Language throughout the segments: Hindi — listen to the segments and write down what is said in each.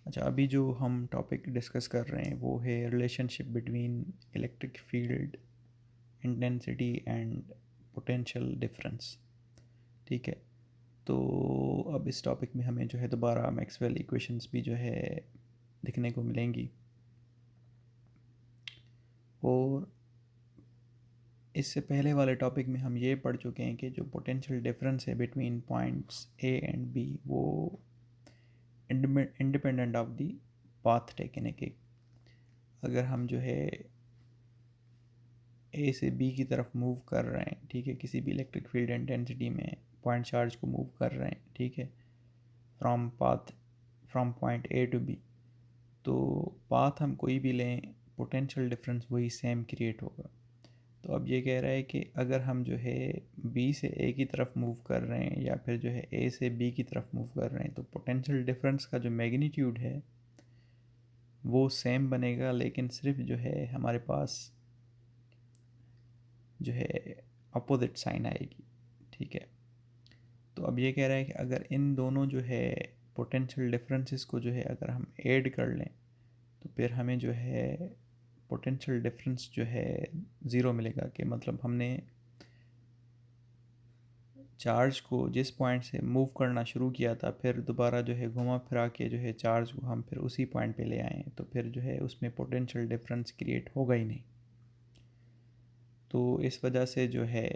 अच्छा, अभी जो हम टॉपिक डिस्कस कर रहे हैं वो है relationship between electric field intensity and potential difference. ठीक है। तो अब इस टॉपिक में हमें जो है दोबारा मैक्सवेल इक्वेशंस भी जो है दिखने को मिलेंगी, और इससे पहले वाले टॉपिक में हम ये पढ़ चुके हैं कि जो पोटेंशियल डिफरेंस है between points A and B वो independent of the path taken है। कि अगर हम जो है ए से बी की तरफ मूव कर रहे हैं, ठीक है, किसी भी इलेक्ट्रिक फील्ड इंटेंसिटी में पॉइंट चार्ज को मूव कर रहे हैं, ठीक है, from point A to B, तो पाथ हम कोई भी लें, पोटेंशियल डिफरेंस वही सेम क्रिएट होगा। तो अब ये कह रहा है कि अगर हम जो है बी से ए की तरफ मूव कर रहे हैं या फिर जो है ए से बी की तरफ मूव कर रहे हैं, तो पोटेंशियल डिफरेंस का जो मैग्नीट्यूड है वो सेम बनेगा, लेकिन सिर्फ जो है हमारे पास जो है अपोजिट साइन आएगी। ठीक है। तो अब ये कह रहा है कि अगर इन दोनों जो है पोटेंशियल डिफरेंसेस को जो है अगर हम ऐड कर लें, तो फिर हमें जो है पोटेंशियल डिफरेंस जो है ज़ीरो मिलेगा। कि मतलब हमने चार्ज को जिस पॉइंट से मूव करना शुरू किया था, फिर दोबारा जो है घुमा फिरा के जो है चार्ज को हम फिर उसी पॉइंट पे ले आए हैं, तो फिर जो है उसमें पोटेंशियल डिफरेंस क्रिएट होगा ही नहीं। तो इस वजह से जो है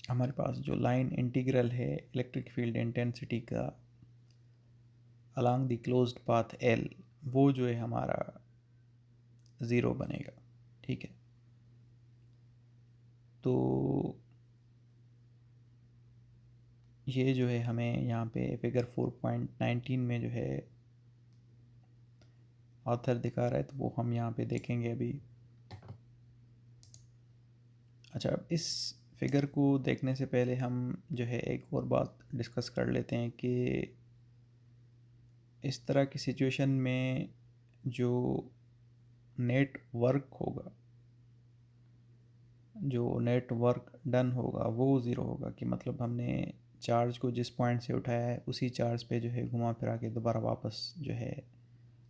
हमारे पास जो लाइन इंटीग्रल है इलेक्ट्रिक फील्ड इंटेंसिटी का along the closed path L, वो जो है हमारा ज़ीरो बनेगा। ठीक है। तो ये जो है हमें यहाँ पे फिगर 4.19 में जो है ऑथर दिखा रहा है, तो वो हम यहाँ पे देखेंगे अभी। अच्छा, अब इस फिगर को देखने से पहले हम जो है एक और बात डिस्कस कर लेते हैं कि इस तरह की सिचुएशन में जो नेट वर्क होगा, जो नेट वर्क डन होगा वो ज़ीरो होगा। कि मतलब हमने चार्ज को जिस पॉइंट से उठाया है उसी चार्ज पे जो है घुमा फिरा के दोबारा वापस जो है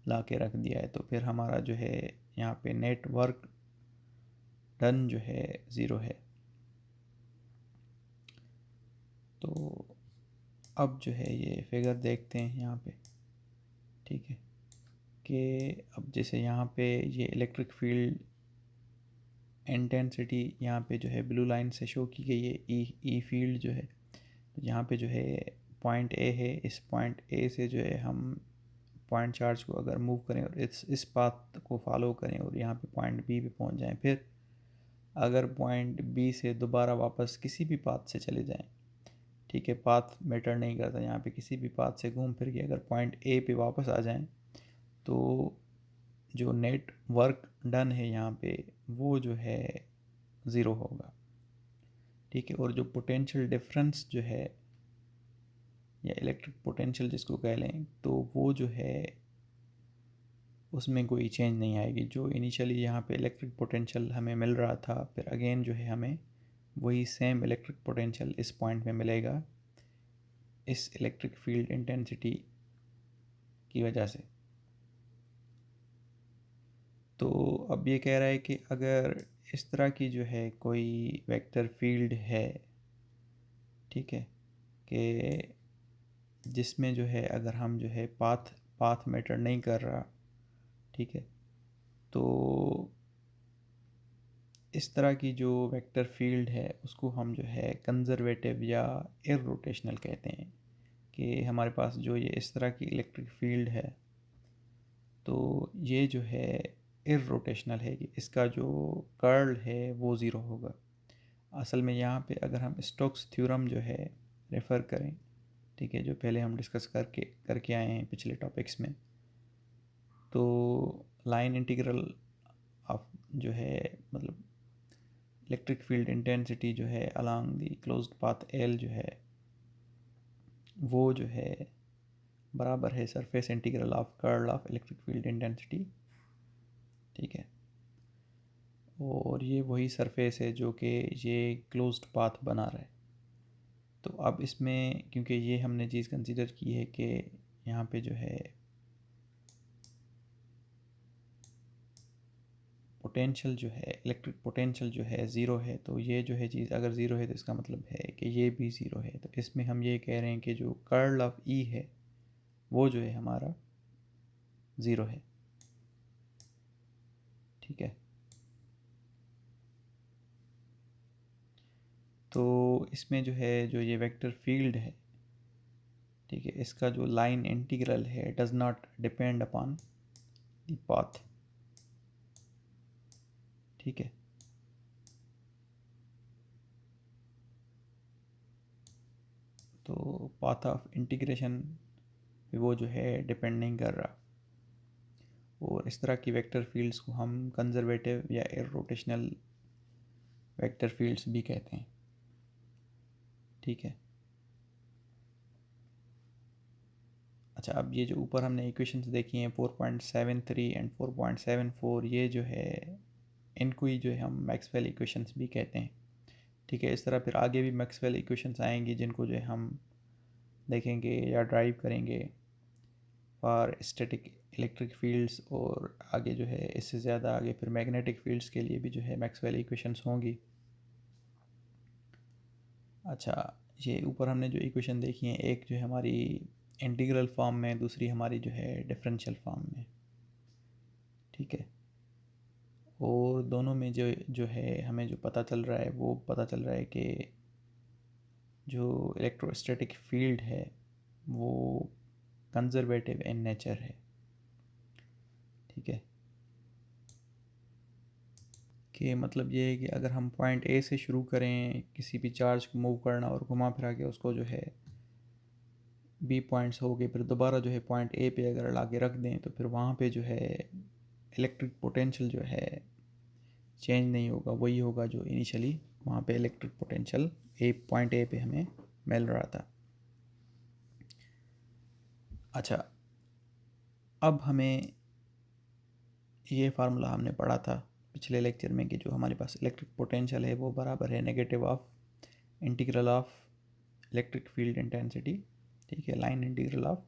ला के रख दिया है, तो फिर हमारा जो है यहाँ पे नेट वर्क डन जो है ज़ीरो है। तो अब जो है ये फिगर देखते हैं यहाँ पे। ठीक है। कि अब जैसे यहाँ पे ये इलेक्ट्रिक फील्ड इंटेंसिटी यहाँ पे जो है ब्लू लाइन से शो की गई है, ई फील्ड जो है। तो यहाँ पे जो है पॉइंट ए है, इस पॉइंट ए से जो है हम पॉइंट चार्ज को अगर मूव करें और इस पाथ को फॉलो करें और यहाँ पे पॉइंट बी पे पहुँच जाएं, फिर अगर पॉइंट बी से दोबारा वापस किसी भी पाथ से चले जाएं, ठीक है, पाथ मैटर नहीं करता, यहाँ पे किसी भी पाथ से घूम फिर के अगर पॉइंट ए पे वापस आ जाएं, तो जो नेट वर्क डन है यहाँ पे वो जो है ज़ीरो होगा। ठीक है। और जो पोटेंशियल डिफरेंस जो है या इलेक्ट्रिक पोटेंशियल जिसको कह लें, तो वो जो है उसमें कोई चेंज नहीं आएगी। जो इनिशियली यहाँ पे इलेक्ट्रिक पोटेंशियल हमें मिल रहा था, फिर अगेन जो है हमें वही सेम इलेक्ट्रिक पोटेंशियल इस पॉइंट में मिलेगा, इस इलेक्ट्रिक फील्ड इंटेंसिटी की वजह से। तो अब ये कह रहा है कि अगर इस तरह की जो है कोई वेक्टर फील्ड है, ठीक है, कि जिसमें जो है अगर हम जो है पाथ पाथ मैटर नहीं कर रहा, ठीक है, तो इस तरह की जो वेक्टर फील्ड है उसको हम जो है कंजर्वेटिव या इररोटेशनल कहते हैं। कि हमारे पास जो ये इस तरह की इलेक्ट्रिक फील्ड है, तो ये जो है इररोटेशनल है, कि इसका जो कर्ल है वो ज़ीरो होगा। असल में यहाँ पे अगर हम स्टोक्स थ्योरम जो है रेफ़र करें, ठीक है, जो पहले हम डिस्कस करके आए हैं पिछले टॉपिक्स में, तो लाइन इंटीग्रल ऑफ जो है मतलब इलेक्ट्रिक फील्ड इंटेंसिटी जो है along the closed path L जो है वो जो है बराबर है surface integral of curl of electric field intensity. ठीक है। और ये वही सरफेस है जो कि ये क्लोज्ड पाथ बना रहा है। तो अब इसमें क्योंकि ये हमने चीज़ कंसीडर की है कि यहाँ पे जो है पोटेंशियल जो है, इलेक्ट्रिक पोटेंशियल जो है ज़ीरो है, तो ये जो है चीज़ अगर ज़ीरो है तो इसका मतलब है कि ये भी ज़ीरो है। तो इसमें हम ये कह रहे हैं कि जो कर्ल ऑफ ई है वो जो है हमारा ज़ीरो है। ठीक है, तो इसमें जो है जो ये वेक्टर फील्ड है, ठीक है, इसका जो लाइन इंटीग्रल है does not depend upon the path. ठीक है, तो पाथ ऑफ इंटीग्रेशन वो जो है डिपेंड नहीं कर रहा। और इस तरह की वेक्टर फील्ड्स को हम कंजर्वेटिव या इररोटेशनल वेक्टर फील्ड्स भी कहते हैं। ठीक है, अच्छा, अब ये जो ऊपर हमने इक्वेशंस देखी हैं 4.73 एंड 4.74, ये जो है इनको ही जो है हम मैक्सवेल इक्वेशंस भी कहते हैं। ठीक है, इस तरह फिर आगे भी मैक्सवेल इक्वेशंस आएंगी जिनको जो है हम देखेंगे या ड्राइव करेंगे फॉर स्टैटिक इलेक्ट्रिक फील्ड्स, और आगे जो है इससे ज़्यादा आगे फिर मैग्नेटिक फील्ड्स के लिए भी जो है मैक्सवेल इक्वेशंस होंगी। अच्छा, ये ऊपर हमने जो इक्वेशन देखी है, एक जो है हमारी इंटीग्रल फॉर्म में, दूसरी हमारी जो है डिफरेंशियल फॉर्म में। ठीक है, और दोनों में जो जो है हमें जो पता चल रहा है वो पता चल रहा है कि जो इलेक्ट्रोस्टैटिक फील्ड है वो कंजर्वेटिव इन नेचर है। ठीक है, कि मतलब ये है कि अगर हम पॉइंट ए से शुरू करें किसी भी चार्ज को मूव करना और घुमा फिरा के उसको जो है बी पॉइंट्स हो गए, फिर दोबारा जो है पॉइंट ए पे अगर ला के रख दें तो फिर वहाँ पे जो है इलेक्ट्रिक पोटेंशियल जो है चेंज नहीं होगा, वही होगा जो इनिशियली वहाँ पे इलेक्ट्रिक पोटेंशियल पॉइंट ए पे हमें मिल रहा था। अच्छा, अब हमें ये फार्मूला हमने पढ़ा था पिछले लेक्चर में कि जो हमारे पास इलेक्ट्रिक पोटेंशियल है वो बराबर है negative of integral of electric field intensity. ठीक है, line integral of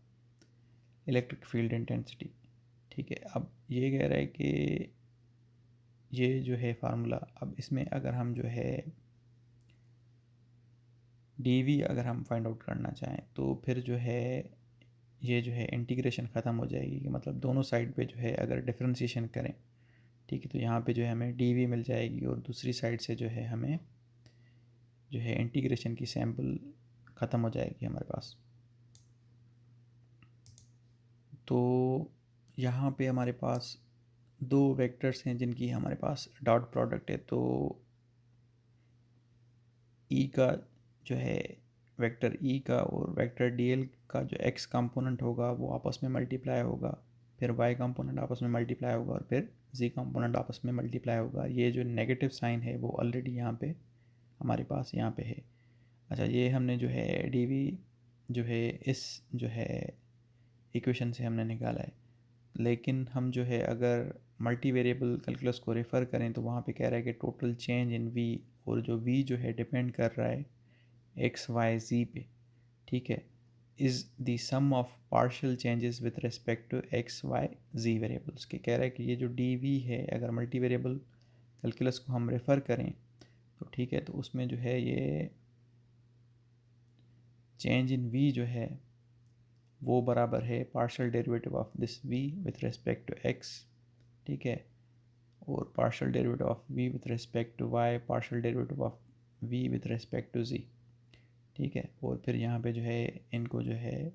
electric field intensity. ठीक है, अब ये कह रहा है कि ये जो है फार्मूला, अब इसमें अगर हम जो है डी अगर हम फाइंड आउट करना चाहें तो फिर जो है ये जो है इंटीग्रेशन ख़त्म हो जाएगी, कि मतलब दोनों साइड पे जो है अगर डिफरेंशिएशन करें, ठीक है, तो यहाँ पे जो है हमें डी मिल जाएगी और दूसरी साइड से जो है हमें जो है इंटीग्रेशन की सैम्पल ख़त्म हो जाएगी हमारे पास। तो यहाँ पे हमारे पास दो वेक्टर्स हैं जिनकी हमारे पास डॉट प्रोडक्ट है, तो ई का जो है वेक्टर ई का और वेक्टर डी एल का जो एक्स कंपोनेंट होगा वो आपस में मल्टीप्लाई होगा, फिर वाई कंपोनेंट आपस में मल्टीप्लाई होगा और फिर जी कंपोनेंट आपस में मल्टीप्लाई होगा। ये जो नेगेटिव साइन है वो ऑलरेडी यहाँ पे हमारे पास यहाँ पे है। अच्छा, ये हमने जो है डी वी जो है इस जो है इक्वेशन से हमने निकाला है, लेकिन हम जो है अगर मल्टी वेरिएबल कैलकुलस को रेफ़र करें तो वहाँ पे कह रहा है कि टोटल चेंज इन वी, और जो वी जो है डिपेंड कर रहा है एक्स वाई जी पे। ठीक है, is the sum of partial changes with respect to X Y Z variables के। कह रहा है कि ये जो डी वी है अगर मल्टी वेरिएबल कैलकुलस को हम रेफ़र करें तो ठीक है, तो उसमें जो है ये चेंज इन वी जो है वो बराबर है partial derivative of this V with respect to x. ठीक है, और partial derivative of V with respect to y, partial derivative of V with respect to z. ठीक है, और फिर यहाँ पे जो है इनको जो है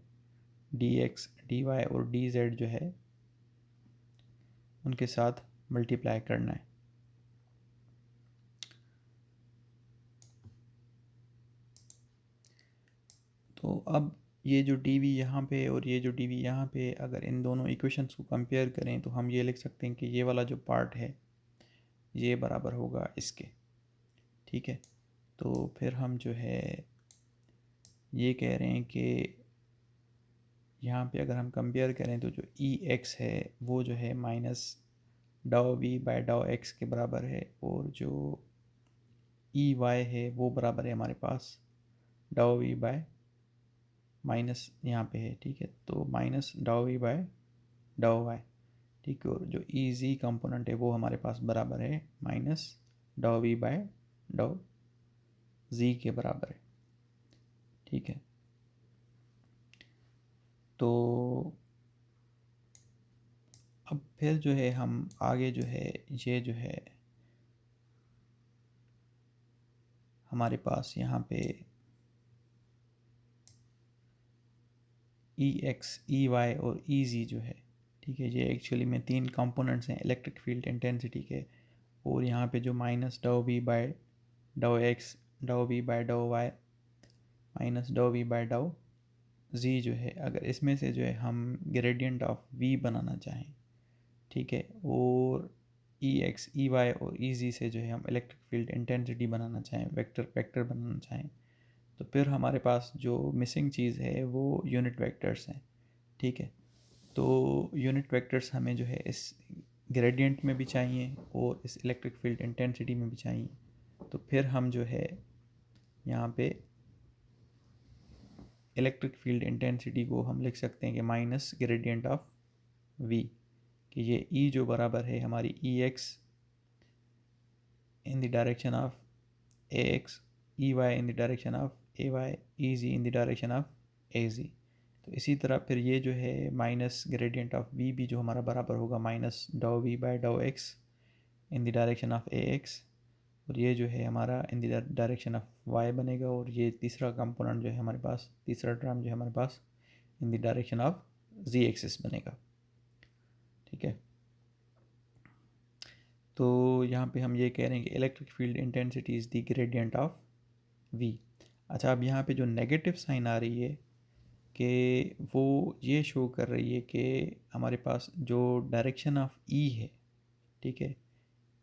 डी एक्स डी वाई और डी जेड जो है उनके साथ मल्टीप्लाई करना है। तो अब ये जो डी वी यहाँ पे और ये जो डी वी यहाँ पे, अगर इन दोनों इक्वेशंस को कंपेयर करें तो हम ये लिख सकते हैं कि ये वाला जो पार्ट है ये बराबर होगा इसके। ठीक है, तो फिर हम जो है ये कह रहे हैं कि यहाँ पे अगर हम कंपेयर करें तो जो ई एक्स है वो जो है minus dow V by dow x के बराबर है, और जो ई वाई है वो बराबर है हमारे पास डाउ वी बाय माइनस यहाँ पे है। ठीक है, तो माइनस डाउ वी बाय डाउ वाई। ठीक है। और जो ई जी कंपोनेंट है वो हमारे पास बराबर है माइनस डाउ वी बाय डाउ जी के बराबर है। ठीक है। तो अब फिर जो है हम आगे जो है ये जो है हमारे पास यहाँ पे ई एक्स ई वाई और ई जी जो है, ठीक है, ये एक्चुअली में तीन कंपोनेंट्स हैं इलेक्ट्रिक फील्ड इंटेंसिटी के। और यहाँ पे जो minus dow V by dow x डाउ वी बाय डाउ Y minus dow V by डाउ जी जो है, अगर इसमें से जो है हम ग्रेडियंट ऑफ वी बनाना चाहें, ठीक है, और ई एक्स ई वाई और ई जी से जो है हम इलेक्ट्रिक फील्ड इंटेंसिटी बनाना चाहें, वेक्टर वेक्टर बनाना चाहें, तो फिर हमारे पास जो मिसिंग चीज़ है वो यूनिट वेक्टर्स हैं। ठीक है। तो यूनिट वेक्टर्स हमें जो है इस ग्रेडियंट में भी चाहिए और इस इलेक्ट्रिक फील्ड इंटेंसिटी में भी चाहिए। तो फिर हम जो है यहाँ पे इलेक्ट्रिक फील्ड इंटेंसिटी को हम लिख सकते हैं कि माइनस ग्रेडियंट ऑफ वी, कि ये ई जो बराबर है हमारी E x in the direction of a x, E y in the direction of a y, E z in the direction of a z. तो इसी तरह फिर ये जो है माइनस ग्रेडियंट ऑफ वी भी जो हमारा बराबर होगा minus dow V by dow X in the direction of a X, और ये जो है हमारा in the direction of Y बनेगा, और ये तीसरा कंपोनेंट जो है हमारे पास, तीसरा टर्म जो है हमारे पास in the direction of z axis बनेगा। ठीक है। तो यहाँ पे हम ये कह रहे हैं कि electric field intensity is the gradient of V. अच्छा, अब यहाँ पे जो नेगेटिव साइन आ रही है कि वो ये शो कर रही है कि हमारे पास जो डायरेक्शन ऑफ ई है, ठीक है,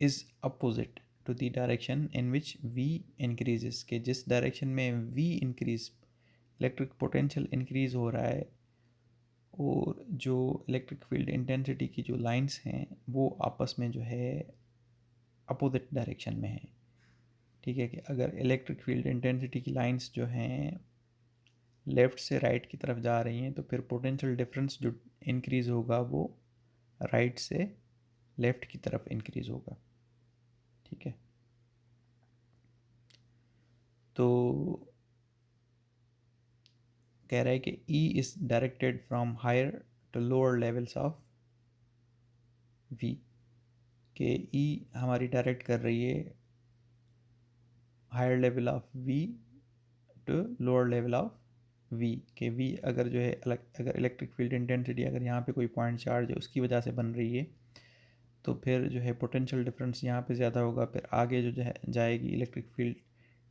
is opposite to the direction in which V increases, के जिस डायरेक्शन में V increase electric potential increase हो रहा है, और जो इलेक्ट्रिक फील्ड इंटेंसिटी की जो लाइंस हैं वो आपस में जो है अपोजिट डायरेक्शन में है। ठीक है, कि अगर इलेक्ट्रिक फील्ड इंटेंसिटी की लाइंस जो हैं लेफ़्ट से राइट की तरफ जा रही हैं, तो फिर पोटेंशियल डिफरेंस जो इंक्रीज़ होगा वो राइट से लेफ़्ट की तरफ इंक्रीज़ होगा। ठीक है। तो कह रहा है कि E is directed from higher to lower levels of V, के E हमारी डायरेक्ट कर रही है higher level of V to lower level of V, के V अगर जो है अगर इलेक्ट्रिक फील्ड इंटेंसिटी अगर यहाँ पे कोई पॉइंट चार्ज है उसकी वजह से बन रही है, तो फिर जो है पोटेंशियल डिफरेंस यहाँ पे ज़्यादा होगा, फिर आगे जो जाएगी इलेक्ट्रिक फील्ड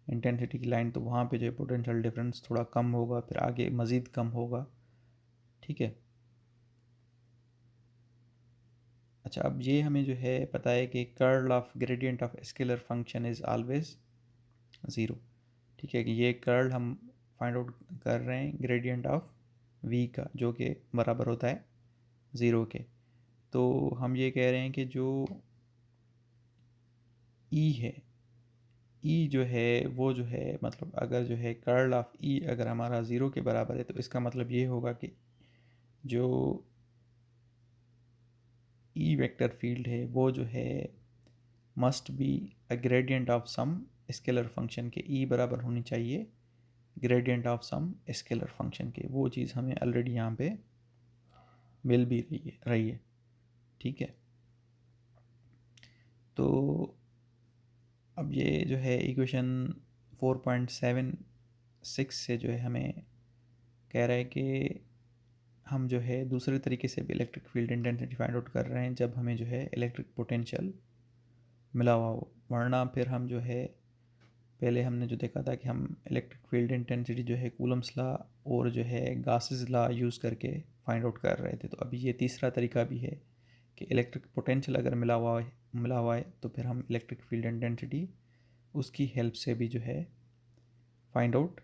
इंटेंसिटी की लाइन, तो वहाँ पे जो है पोटेंशियल डिफरेंस थोड़ा कम होगा, फिर आगे मज़ीद कम होगा। ठीक है। अच्छा, अब ये हमें जो है पता है कि curl of gradient of scalar function is always zero. ठीक है, कि ये कर्ल हम फाइंड आउट कर रहे हैं ग्रेडियंट ऑफ वी का, जो कि बराबर होता है ज़ीरो के। तो हम ये कह रहे हैं कि जो ई है, ई जो है वो जो है मतलब अगर जो है कर्ल ऑफ ई अगर हमारा ज़ीरो के बराबर है, तो इसका मतलब ये होगा कि जो ई वेक्टर फील्ड है वो जो है must be a gradient of some scalar function के, ई बराबर होनी चाहिए gradient of some scalar function के। वो चीज़ हमें ऑलरेडी यहाँ पे मिल भी रही है। ठीक है। तो अब ये जो है इक्वेशन 4.76 से जो है हमें कह रहा है कि हम जो है दूसरे तरीके से भी electric field intensity find out कर रहे हैं जब हमें जो है इलेक्ट्रिक पोटेंशियल मिला हुआ हो, वरना फिर हम जो है पहले हमने जो देखा था कि हम इलेक्ट्रिक फील्ड इंटेंसिटी जो है कूलम्स लॉ और जो है गासेस लॉ यूज़ करके फाइंड आउट कर रहे थे। तो अभी ये तीसरा तरीका भी है कि इलेक्ट्रिक पोटेंशियल अगर मिला हुआ है तो फिर हम इलेक्ट्रिक फील्ड इंटेंसिटी उसकी हेल्प से भी जो है फाइंड आउट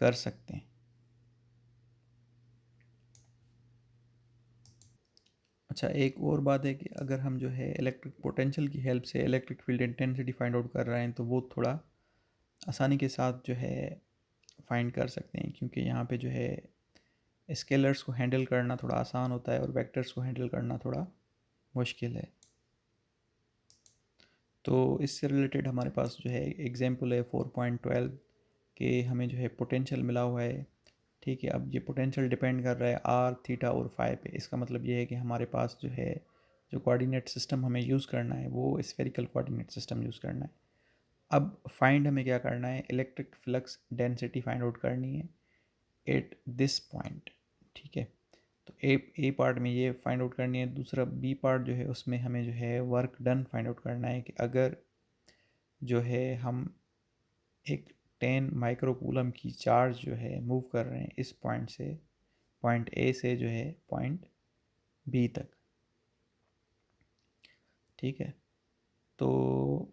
कर सकते हैं। अच्छा, एक और बात है कि अगर हम जो है इलेक्ट्रिक पोटेंशियल की हेल्प से electric field intensity find out कर रहे हैं, तो वो थोड़ा आसानी के साथ जो है फाइंड कर सकते हैं, क्योंकि यहाँ पे जो है स्केलर्स को हैंडल करना थोड़ा आसान होता है और वेक्टर्स को हैंडल करना थोड़ा मुश्किल है। तो इससे रिलेटेड हमारे पास जो है एग्जांपल है 4.12 के हमें जो है पोटेंशियल मिला हुआ है। ठीक है, अब ये पोटेंशियल डिपेंड कर रहा है आर थीटा और फाई पे। इसका मतलब ये है कि हमारे पास जो है जो कोऑर्डिनेट सिस्टम हमें यूज़ करना है वो स्फेरिकल कोऑर्डिनेट सिस्टम यूज़ करना है। अब फाइंड हमें क्या करना है, electric flux density find out करनी है एट दिस पॉइंट। ठीक है, तो ए पार्ट में ये फाइंड आउट करनी है। दूसरा बी पार्ट जो है उसमें हमें जो है वर्क डन फाइंड आउट करना है कि अगर जो है हम एक 10 माइक्रोकूलम की चार्ज जो है मूव कर रहे हैं इस पॉइंट से, पॉइंट ए से जो है पॉइंट बी तक। ठीक है, तो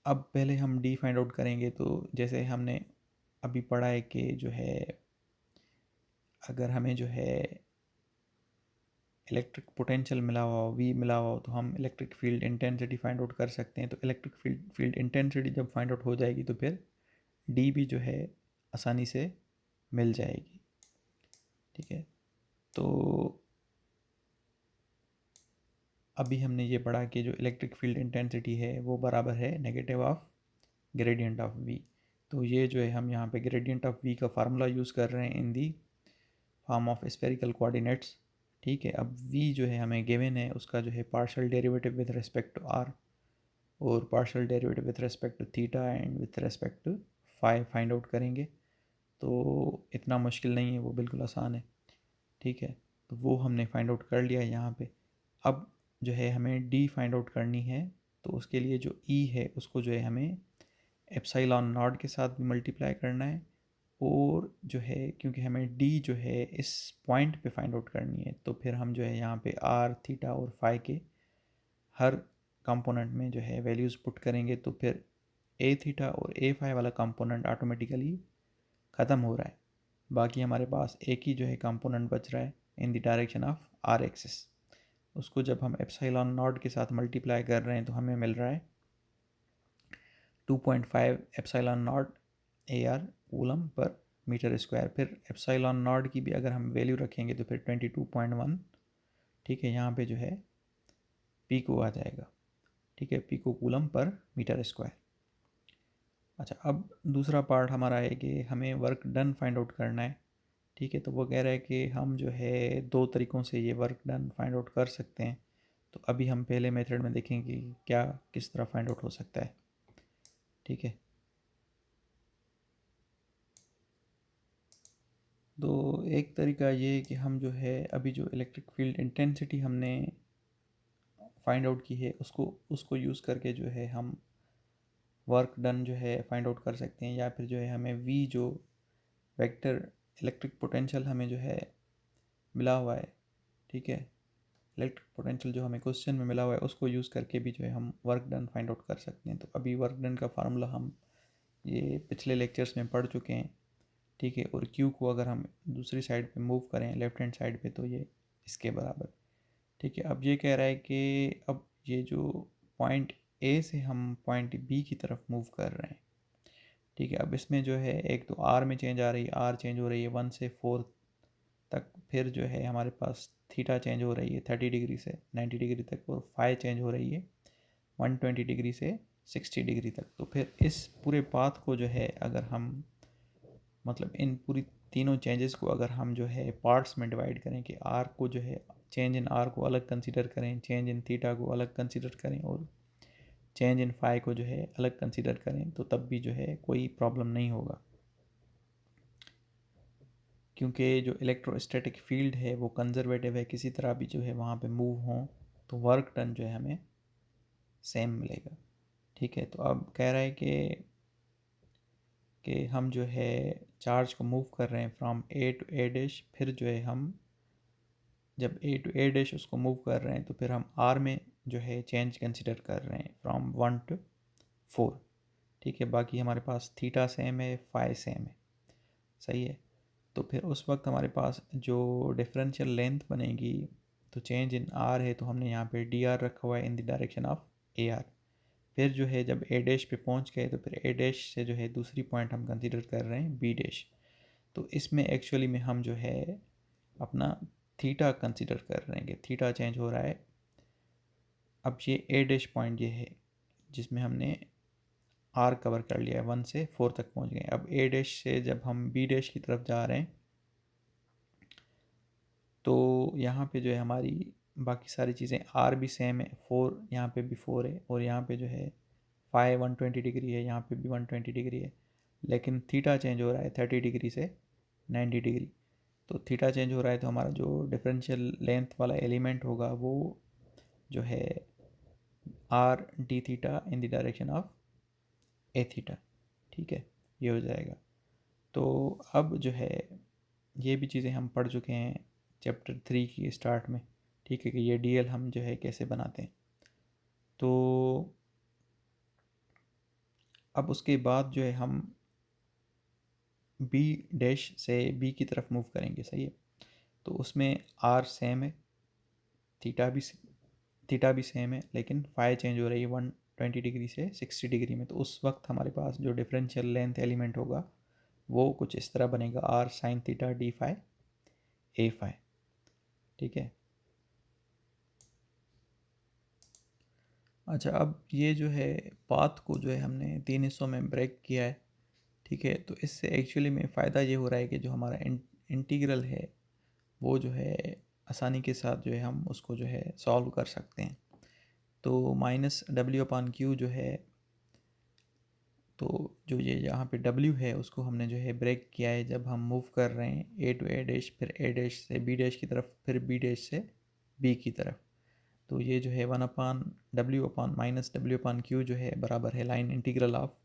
अब पहले हम डी फाइंड आउट करेंगे। तो जैसे हमने अभी पढ़ा है कि जो है अगर हमें जो है इलेक्ट्रिक पोटेंशियल मिला हुआ हो, वी मिला हुआ हो, तो हम electric field intensity find out कर सकते हैं। तो इलेक्ट्रिक फील्ड इंटेंसिटी जब फाइंड आउट हो जाएगी तो फिर डी भी जो है आसानी से मिल जाएगी। ठीक है, तो अभी हमने ये पढ़ा कि जो इलेक्ट्रिक फील्ड इंटेंसिटी है वो बराबर है negative of gradient of V. तो ये जो है हम यहाँ पे ग्रेडियंट ऑफ वी का फार्मूला यूज़ कर रहे हैं in the form of spherical coordinates. ठीक है, अब वी जो है हमें गिवन है, उसका जो है partial derivative with respect to r और partial derivative with respect to theta and with respect to phi find out करेंगे। तो इतना मुश्किल नहीं है, वो बिल्कुल आसान है। ठीक है, तो वो हमने फाइंड आउट कर लिया यहाँ पे। अब जो है हमें डी फाइंड आउट करनी है। तो उसके लिए जो ई है उसको जो है हमें एप्सिलॉन नॉट के साथ भी मल्टीप्लाई करना है। और जो है क्योंकि हमें डी जो है इस पॉइंट पे फाइंड आउट करनी है, तो फिर हम जो है यहाँ पे आर थीटा और फाई के हर कंपोनेंट में जो है वैल्यूज़ पुट करेंगे। तो फिर ए थीटा और ए फाई वाला कंपोनेंट ऑटोमेटिकली ख़त्म हो रहा है। बाकी हमारे पास एक ही जो है कंपोनेंट बच रहा है in the direction of R axis. उसको जब हम एप्सिलॉन नॉट के साथ मल्टीप्लाई कर रहे हैं तो हमें मिल रहा है 2.5 epsilon nought A R coulomb per metre square. फिर एप्सिलॉन नॉट की भी अगर हम वैल्यू रखेंगे तो फिर 22.1। ठीक है, यहाँ पे जो है पीको आ जाएगा। ठीक है, pico coulomb per metre square. अच्छा, अब दूसरा पार्ट हमारा है कि हमें वर्क डन फाइंड आउट करना है। ठीक है, तो वो कह रहा है कि हम जो है दो तरीक़ों से ये वर्क डन फाइंड आउट कर सकते हैं। तो अभी हम पहले मेथड में देखेंगे कि क्या किस तरह फाइंड आउट हो सकता है। ठीक है, तो एक तरीका ये है कि हम जो है अभी जो इलेक्ट्रिक फील्ड इंटेंसिटी हमने फाइंड आउट की है उसको उसको यूज़ करके जो है हम वर्क डन जो है फाइंड आउट कर सकते हैं। या फिर जो है हमें वी जो वेक्टर इलेक्ट्रिक पोटेंशियल हमें जो है मिला हुआ है, ठीक है, इलेक्ट्रिक पोटेंशियल जो हमें क्वेश्चन में मिला हुआ है उसको यूज़ करके भी जो है हम वर्क डन फाइंड आउट कर सकते हैं। तो अभी वर्क डन का फार्मूला हम ये पिछले लेक्चर्स में पढ़ चुके हैं। ठीक है, और क्यू को अगर हम दूसरी साइड पे मूव करें लेफ्ट हैंड साइड पे तो ये इसके बराबर। ठीक है, अब ये कह रहा है कि अब ये जो पॉइंट ए से हम पॉइंट बी की तरफ मूव कर रहे हैं। ठीक है, अब इसमें जो है एक तो आर में चेंज आ रही है, आर चेंज हो रही है 1 से 4 तक। फिर जो है हमारे पास थीटा चेंज हो रही है 30 डिग्री से 90 डिग्री तक, और फाई चेंज हो रही है 120 डिग्री से 60 डिग्री तक। तो फिर इस पूरे पाथ को जो है अगर हम मतलब इन पूरी तीनों चेंजेस को अगर हम जो है पार्ट्स में डिवाइड करें कि आर को जो है चेंज इन आर को अलग कंसीडर करें, चेंज इन थीटा को अलग कंसीडर करें और चेंज इन फाई को जो है अलग कंसीडर करें, तो तब भी जो है कोई प्रॉब्लम नहीं होगा। क्योंकि जो इलेक्ट्रोस्टैटिक फील्ड है वो कंजर्वेटिव है, किसी तरह भी जो है वहाँ पे मूव हों तो वर्क डन जो है हमें सेम मिलेगा। ठीक है, तो अब कह रहा है कि हम जो है चार्ज को मूव कर रहे हैं from A to A dash. फिर जो है हम जब ए टू ए डैश उसको मूव कर रहे हैं तो फिर हम आर में जो है चेंज कंसिडर कर रहे हैं फ्रॉम 1 to 4। ठीक है, बाकी हमारे पास थीटा सेम है, फाई सेम है, सही है। तो फिर उस वक्त हमारे पास जो डिफरेंशियल लेंथ बनेगी, तो चेंज इन आर है तो हमने यहाँ पे डी आर रखा हुआ है in the direction of A R. फिर जो है जब ए डैश पे पहुँच गए तो फिर ए डैश से जो है दूसरी पॉइंट हम कंसीडर कर रहे हैं बी डैश। तो इसमें एक्चुअली में हम जो है अपना थीटा कंसीडर कर रहे हैं कि थीटा चेंज हो रहा है अब ये ए डैश पॉइंट ये है जिसमें हमने आर कवर कर लिया है, 1 से 4 तक पहुंच गए। अब ए डैश से जब हम बी डैश की तरफ जा रहे हैं तो यहाँ पे जो है हमारी बाकी सारी चीज़ें आर भी सेम है, 4 यहाँ पे भी 4 है, और यहाँ पे जो है फाई 120 डिग्री है, यहाँ पे भी 120 डिग्री है, लेकिन थीटा चेंज हो रहा है 30 डिग्री से 90 डिग्री। तो थीटा चेंज हो रहा है तो हमारा जो डिफरेंशियल लेंथ वाला एलिमेंट होगा वो जो है R D theta in the direction of A theta. ठीक है, ये हो जाएगा। तो अब जो है ये भी चीज़ें हम पढ़ चुके हैं चैप्टर 3 की स्टार्ट में। ठीक है, कि ये डीएल हम जो है कैसे बनाते हैं। तो अब उसके बाद जो है हम बी डैश से बी की तरफ मूव करेंगे, सही है। तो उसमें आर सेम है, थीटा भी सेम है, लेकिन फाई चेंज हो रही है 120 डिग्री से 60 डिग्री में। तो उस वक्त हमारे पास जो डिफरेंशियल लेंथ एलिमेंट होगा वो कुछ इस तरह बनेगा, R sine theta d phi A phi. ठीक है। अच्छा, अब ये जो है पाथ को जो है हमने 3 हिस्सों में ब्रेक किया है। ठीक है, तो इससे एक्चुअली में फ़ायदा ये हो रहा है कि जो हमारा इंटीग्रल है वो जो है आसानी के साथ जो है हम उसको जो है सॉल्व कर सकते हैं। तो माइनस डब्ल्यू अपान क्यू जो है, तो जो ये यहाँ पे W है उसको हमने जो है ब्रेक किया है जब हम मूव कर रहे हैं A टू A डैश, फिर A डैश से B डैश की तरफ, फिर B डैश से B की तरफ। तो ये जो है 1 upon W upon minus W upon Q जो है बराबर है line integral of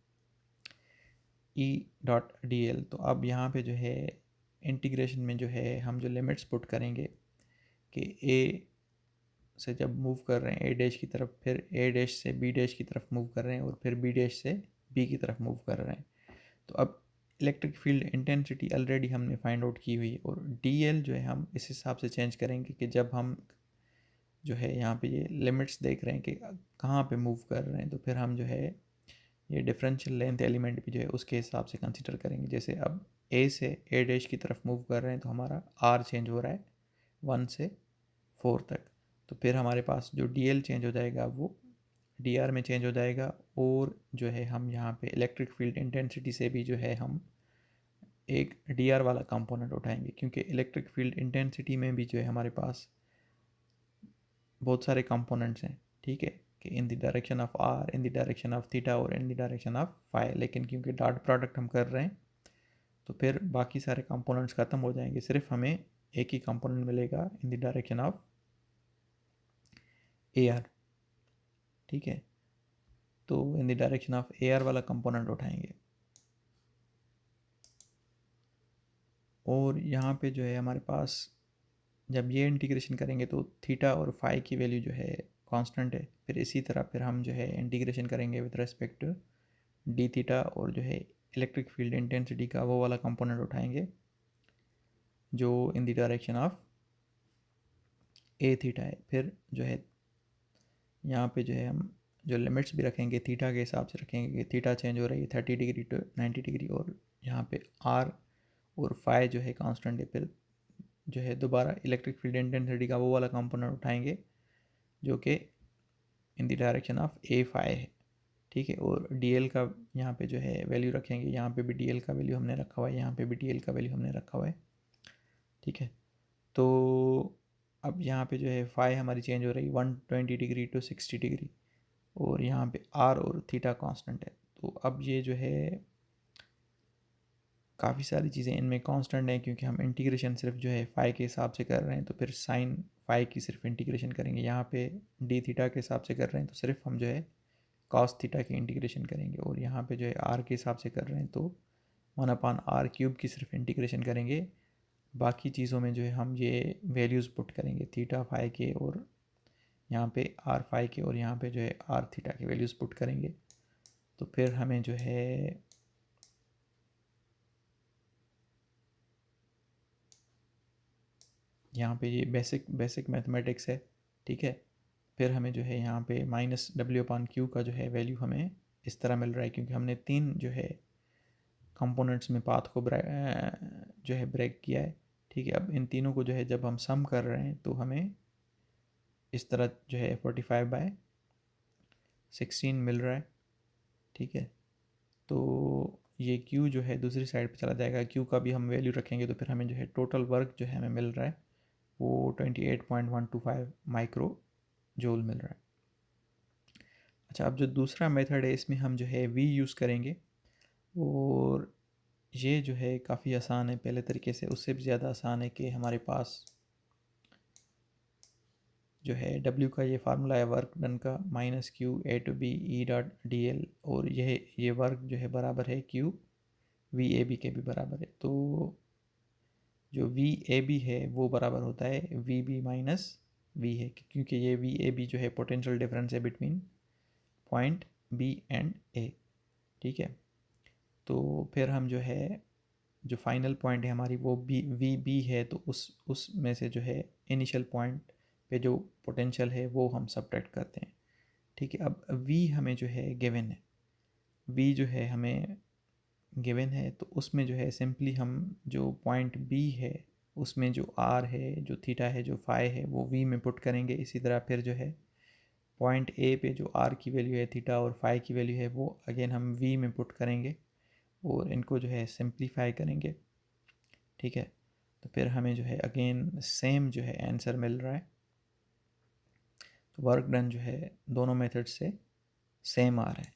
E dot d l. तो अब यहाँ पे जो है इंटीग्रेशन में जो है हम जो लिमिट्स पुट करेंगे कि A से जब मूव कर रहे हैं A डैश की तरफ, फिर A डैश से B डैश की तरफ मूव कर रहे हैं, और फिर B डैश से B की तरफ मूव कर रहे हैं। तो अब इलेक्ट्रिक फील्ड इंटेंसिटी ऑलरेडी हमने फाइंड आउट की हुई है, और डी एल जो है हम इस हिसाब से चेंज करेंगे कि जब हम जो है यहाँ पे ये लिमिट्स देख रहे हैं कि कहाँ पे मूव कर रहे हैं, तो फिर हम जो है ये डिफरेंशियल लेंथ एलिमेंट भी जो है उसके हिसाब से कंसिडर करेंगे। जैसे अब ए से ए डैश की तरफ मूव कर रहे हैं तो हमारा आर चेंज हो रहा है 1 से 4 तक, तो फिर हमारे पास जो डी एल चेंज हो जाएगा वो डी आर में चेंज हो जाएगा। और जो है हम यहाँ पे इलेक्ट्रिक फील्ड इंटेंसिटी से भी जो है हम एक डी आर वाला कंपोनेंट उठाएंगे, क्योंकि इलेक्ट्रिक फील्ड इंटेंसिटी में भी जो है हमारे पास बहुत सारे कंपोनेंट्स हैं। ठीक है, कि in the direction of r, in the direction of theta, और in the direction of phi. लेकिन क्योंकि डॉट प्रोडक्ट हम कर रहे हैं तो फिर बाकी सारे कंपोनेंट्स ख़त्म हो जाएंगे, सिर्फ हमें एक ही कंपोनेंट मिलेगा इन the direction of A R. ठीक है, तो इन the direction of A R वाला कंपोनेंट उठाएंगे। और यहाँ पे जो है हमारे पास जब ये इंटीग्रेशन करेंगे तो थीटा और फाई की वैल्यू जो है कांस्टेंट है। फिर इसी तरह फिर हम जो है इंटीग्रेशन करेंगे with respect to d theta, और जो है इलेक्ट्रिक फील्ड इंटेंसिटी का वो वाला कंपोनेंट उठाएंगे जो इन the direction of A theta है। फिर जो है यहाँ पे जो है हम जो लिमिट्स भी रखेंगे थीटा के हिसाब से रखेंगे कि थीटा चेंज हो रही है 30 डिग्री टू 90 डिग्री, और यहाँ पे आर और फाई जो है कांस्टेंट है। फिर जो है दोबारा इलेक्ट्रिक फील्ड इंटेंसिटी का वो वाला कंपोनेंट उठाएंगे जो कि in the direction of A phi है। ठीक है, और डी एल का यहाँ पे जो है वैल्यू रखेंगे, यहाँ पे भी डी एल का वैल्यू हमने रखा हुआ है, यहाँ पे भी डी एल का वैल्यू हमने रखा हुआ है। ठीक है, तो अब यहाँ पे जो है फाई हमारी चेंज हो रही है 120 डिग्री टू 60 डिग्री, और यहाँ पे आर और थीटा कांस्टेंट है। तो अब ये जो है काफ़ी सारी चीज़ें इनमें कांस्टेंट हैं, क्योंकि हम इंटीग्रेशन सिर्फ जो है फाई के हिसाब से कर रहे हैं, तो फिर साइन फाई की सिर्फ इंटीग्रेशन करेंगे। यहाँ पे डी थीटा के हिसाब से कर रहे हैं तो सिर्फ हम जो है कॉस थीटा की इंटीग्रेशन करेंगे, और यहाँ पे जो है आर के हिसाब से कर रहे हैं तो 1/r³ की सिर्फ इंटीग्रेशन करेंगे। बाकी चीज़ों में जो है हम ये वैल्यूज़ पुट करेंगे थीटा फाई के, और यहाँ पे आर फाई के, और यहाँ पे जो है आर थीटा के वैल्यूज़ पुट करेंगे। तो फिर हमें जो है यहाँ पे ये बेसिक मैथमेटिक्स है। ठीक है, फिर हमें जो है यहाँ पे माइनस डब्ल्यू अपान क्यू का जो है वैल्यू हमें इस तरह मिल रहा है, क्योंकि हमने 3 जो है कंपोनेंट्स में पाथ को जो है ब्रेक किया है। ठीक है, अब इन तीनों को जो है जब हम सम कर रहे हैं तो हमें इस तरह जो है 45/3 16 मिल रहा है, ठीक है। तो ये Q जो है दूसरी साइड पे चला जाएगा, Q का भी हम वैल्यू रखेंगे तो फिर हमें जो है टोटल वर्क जो है हमें मिल रहा है वो 28.125 माइक्रो जूल मिल रहा है। अच्छा, अब जो दूसरा मेथड है इसमें हम जो है V यूज़ करेंगे, और ये जो है काफ़ी आसान है पहले तरीके से, उससे भी ज़्यादा आसान है कि हमारे पास जो है W का ये फार्मूला है वर्क डन का, -Q A/B E.dl, और ये वर्क जो है बराबर है Q VAB के भी बराबर है। तो जो VAB है वो बराबर होता है VB माइनस V है, क्योंकि ये VAB जो है पोटेंशियल डिफरेंस है between point B and A, ठीक है। तो फिर हम जो है जो फाइनल पॉइंट है हमारी वो VB है, तो उस में से जो है इनिशियल पॉइंट पे जो पोटेंशियल है वो हम सब्ट्रैक्ट करते हैं, ठीक है। अब V हमें जो है गिवन है, V जो है हमें गिवन है, तो उसमें जो है सिंपली हम जो पॉइंट B है उसमें जो R है, जो थीटा है, जो फाई है, वो V में पुट करेंगे। इसी तरह फिर जो है पॉइंट A पे जो R की वैल्यू है, थीटा और फाई की वैल्यू है, वो अगेन हम V में पुट करेंगे और इनको जो है सिंप्लीफाई करेंगे, ठीक है। तो फिर हमें जो है अगेन सेम जो है आंसर मिल रहा है। तो वर्क डन जो है दोनों मेथड से सेम आ रहा है।